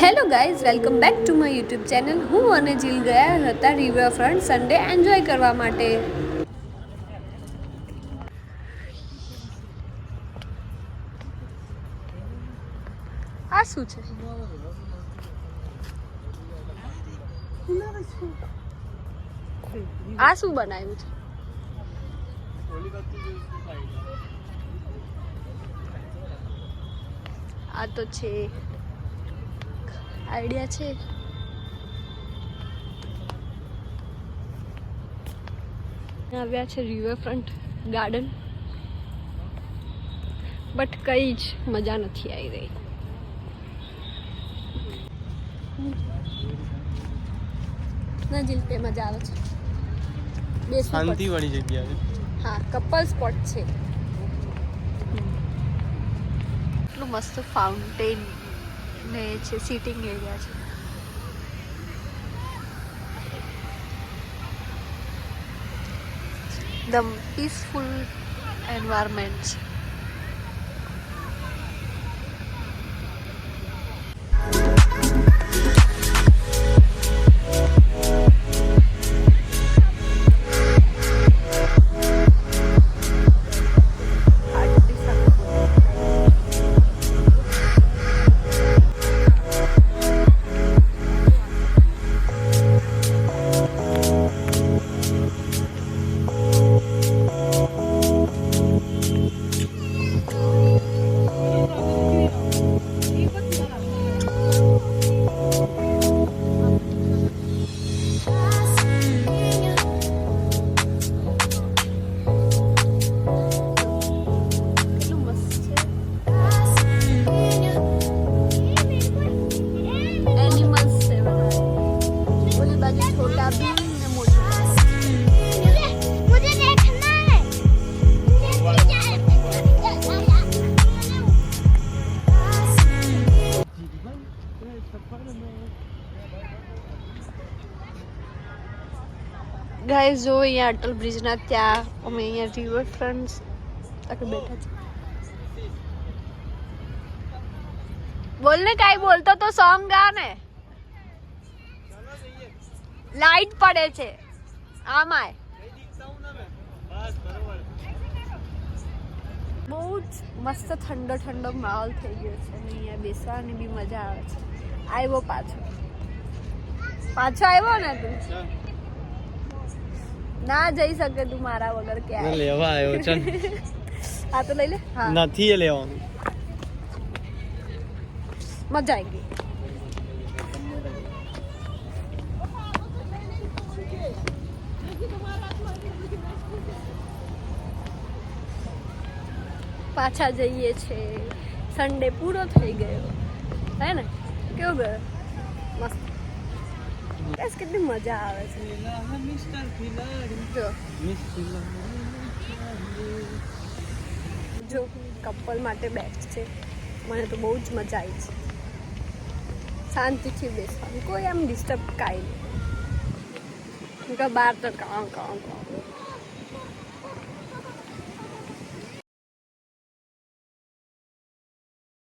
Hello guys, welcome back to my YouTube channel. હું અને જીલ ગયા હતા રિવરફ્રન્ટ સન્ડે એન્જોય કરવા માટે. આ શું છે? આ શું બનાવ્યું છે? આ તો છે, આઈડિયા છે. આવ્યા છે રિવરફ્રન્ટ ગાર્ડન, બટ કઈ જ મજા નથી આવી રહી. ના જીલ, તે મજા આવે છે. શાંતિ વાળી જગ્યા છે. હા, કપલ સ્પોટ છે. એટલું મસ્ત ફાઉન્ટેન ને છે, સીટિંગ એરિયા છે. The peaceful environment. ગાઈઝ, જો અહીંયા અટલ બ્રિજના ત્યાં અમે અહીંયા રિવરફ્રન્ટ આગળ બેઠા છે. બોલ ને, કાઈ બોલતો તો સોંગ ગા ને. લાઈટ પડે છે આમાં. બહુ જ મસ્ત ઠંડો ઠંડો માહોલ થઈ ગયો છે અને અહીંયા બેસવાની બી મજા આવે છે. આવ્યો પાછો આવ્યો ને તું? ના જઈ શકે તું મારા વગર. ક્યાં લેવા આવ્યો છે? આ તો લઈ લે. હા, નથી એ લેવાનું. મજા આવી ગઈ. પાછા જઈએ છે. સન્ડે પૂરો થઈ ગયો હે ને? કેવો ગયો? મસ્ત. બસ કેટલી મજા આવે છે. જો કપલ માટે બેસ્ટ છે. મને તો બહુ જ મજા આવી છે. શાંતિથી બેસવાનું, કોઈ આમ ડિસ્ટર્બ કાંઈ નહીં. બહાર તો કામ